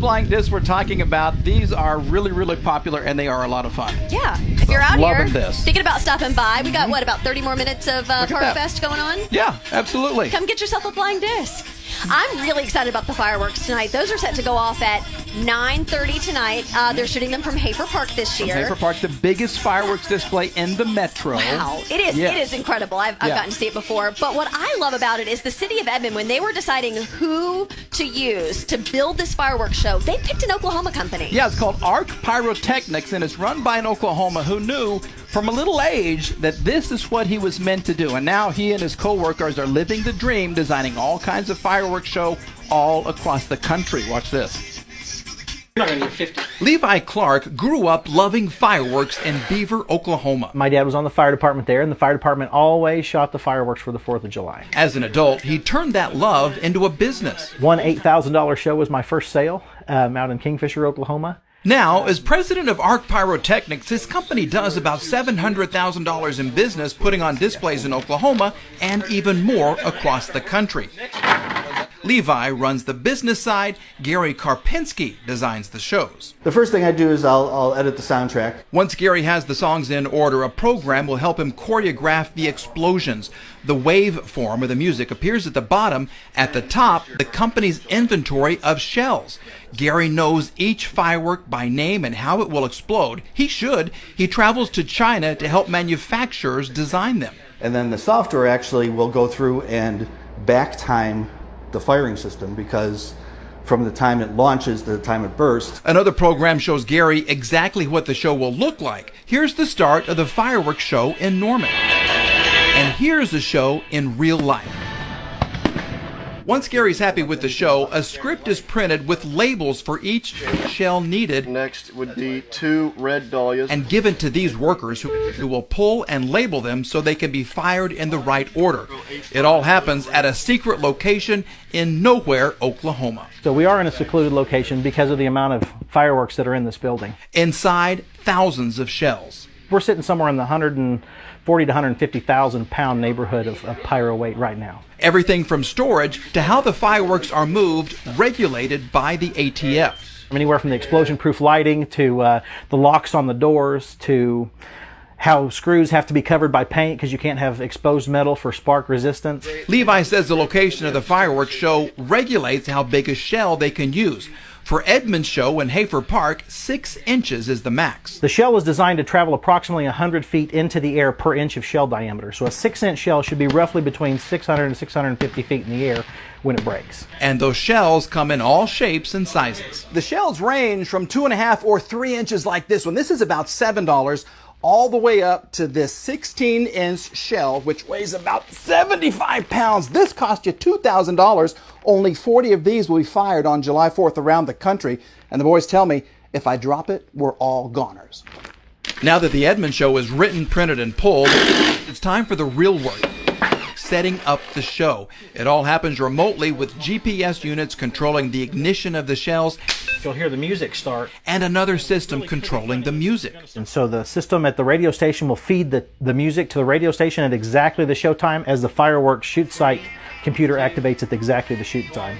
flying discs we're talking about, these are really, really popular, and they are a lot of fun. Yeah. If you're out here this. thinking about stopping by, we got, what, about 30 more minutes of Pyrofest going on? Yeah, absolutely. Come get yourself a flying disc. I'm really excited about the fireworks tonight. Those are set to go off at 9:30 tonight. They're shooting them from Hafer Park this year. Hafer Park, the biggest fireworks display in the metro. Wow, it is. Yes. It is incredible. I've gotten to see it before. But what I love about it is the city of Edmond, when they were deciding who to use to build this fireworks show, they picked an Oklahoma company. Yeah, it's called ARC Pyrotechnics, and it's run by an Oklahoma who knew from a little age that this is what he was meant to do. And now he and his co-workers are living the dream, designing all kinds of fireworks show all across the country. Watch this. You're not going to get 50. Levi Clark grew up loving fireworks in Beaver, Oklahoma. My dad was on the fire department there, and the fire department always shot the fireworks for the 4th of July. As an adult, he turned that love into a business. One $8,000 show was my first sale out in Kingfisher, Oklahoma. Now, as president of ARC Pyrotechnics, his company does about $700,000 in business putting on displays in Oklahoma and even more across the country. Levi runs the business side. Gary Karpinski designs the shows. The first thing I do is I'll edit the soundtrack. Once Gary has the songs in order, a program will help him choreograph the explosions. The waveform of the music appears at the bottom. At the top, the company's inventory of shells. Gary knows each firework by name and how it will explode. He should. He travels to China to help manufacturers design them. And then the software actually will go through and back time the firing system, because from the time it launches to the time it bursts. Another program shows Gary exactly what the show will look like. Here's the start of the fireworks show in Norman. And here's the show in real life. Once Gary's happy with the show, a script is printed with labels for each shell needed. Next would be 2 red dahlias. And given to these workers who will pull and label them so they can be fired in the right order. It all happens at a secret location in Nowhere, Oklahoma. So we are in a secluded location because of the amount of fireworks that are in this building. Inside, thousands of shells. We're sitting somewhere in the 140 to 150,000 pound neighborhood of pyro weight right now. Everything from storage to how the fireworks are moved, regulated by the ATF. Anywhere from the explosion-proof lighting to the locks on the doors to how screws have to be covered by paint because you can't have exposed metal for spark resistance. Levi says the location of the fireworks show regulates how big a shell they can use. For Edmond's show in Hafer Park, 6 inches is the max. The shell is designed to travel approximately 100 feet into the air per inch of shell diameter. So a 6-inch shell should be roughly between 600 and 650 feet in the air when it breaks. And those shells come in all shapes and sizes. The shells range from 2.5 or 3 inches like this one. This is about $7. All the way up to this 16-inch shell, which weighs about 75 pounds. This cost you $2,000. Only 40 of these will be fired on July 4th around the country. And the boys tell me, if I drop it, we're all goners. Now that the Edmond show is written, printed, and pulled, it's time for the real work. Setting up the show. It all happens remotely with GPS units controlling the ignition of the shells. You'll hear the music start. And another system controlling the music. And so the system at the radio station will feed the music to the radio station at exactly the show time as the fireworks shoot site computer activates at exactly the shoot time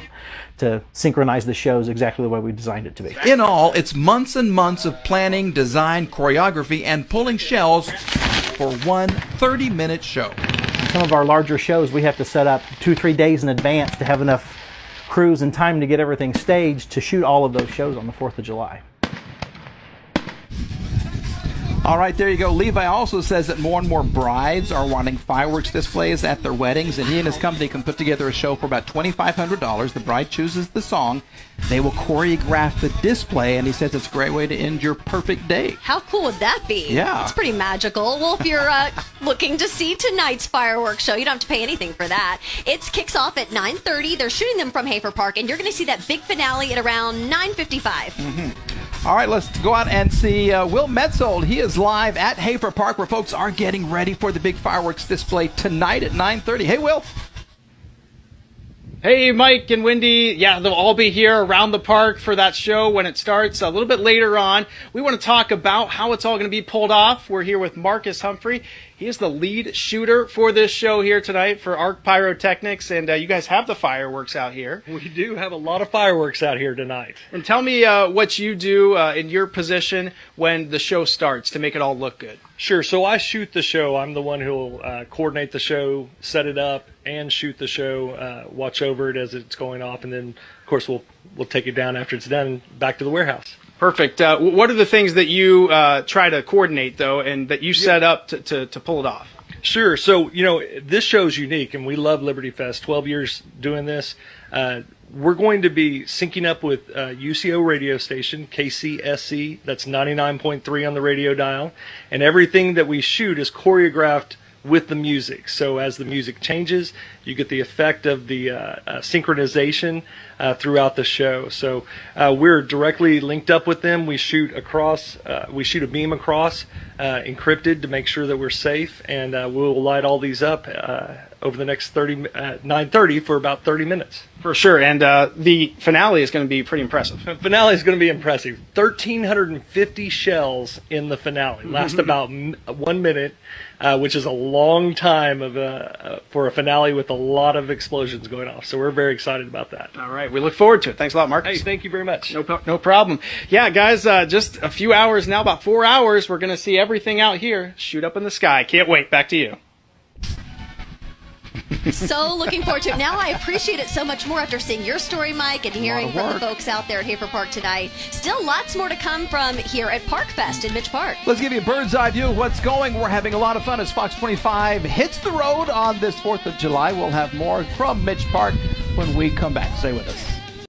to synchronize the shows exactly the way we designed it to be. In all, it's months and months of planning, design, choreography, and pulling shells for one 30-minute show. Some of our larger shows we have to set up 2-3 days in advance to have enough crews and time to get everything staged to shoot all of those shows on the 4th of July. All right, there you go. Levi also says that more and more brides are wanting fireworks displays at their weddings, and he and his company can put together a show for about $2,500. The bride chooses the song. They will choreograph the display, and he says it's a great way to end your perfect day. How cool would that be? Yeah. It's pretty magical. Well, if you're looking to see tonight's fireworks show, you don't have to pay anything for that. It kicks off at 9:30. They're shooting them from Hafer Park, and you're going to see that big finale at around 9:55. Mm-hmm. All right, let's go out and see Will Metzold. He is live at Hafer Park, where folks are getting ready for the big fireworks display tonight at 9:30. Hey, Will. Hey, Mike and Wendy. Yeah, they'll all be here around the park for that show when it starts a little bit later on. We want to talk about how it's all going to be pulled off. We're here with Marcus Humphrey. He is the lead shooter for this show here tonight for ARC Pyrotechnics, and you guys have the fireworks out here. We do have a lot of fireworks out here tonight. And tell me what you do in your position when the show starts to make it all look good. Sure. So I shoot the show. I'm the one who will coordinate the show, set it up, and shoot the show, watch over it as it's going off, and then, of course, we'll take it down after it's done and back to the warehouse. Perfect. What are the things that you try to coordinate, though, and that you set up to pull it off? Sure. So, this show's unique, and we love LibertyFest. 12 years doing this. We're going to be syncing up with UCO radio station, KCSC. That's 99.3 on the radio dial. And everything that we shoot is choreographed with the music. So as the music changes, you get the effect of the synchronization throughout the show. So we're directly linked up with them. We shoot a beam across, encrypted to make sure that we're safe, and we'll light all these up over the next 9:30 for about 30 minutes. For sure, and the finale is going to be pretty impressive. The finale is going to be impressive. 1,350 shells in the finale. Last about 1 minute, which is a long time for a finale with a lot of explosions going off. So we're very excited about that. All right, we look forward to it. Thanks a lot, Marcus. Hey, thank you very much. No problem. Yeah, guys, just a few hours now, about 4 hours, we're going to see everything out here shoot up in the sky. Can't wait. Back to you. So looking forward to it. Now I appreciate it so much more after seeing your story, Mike, and hearing from the folks out there at Hafer Park tonight. Still lots more to come from here at Park Fest in Mitch Park. Let's give you a bird's eye view of what's going. We're having a lot of fun as Fox 25 hits the road on this 4th of July. We'll have more from Mitch Park when we come back. Stay with us.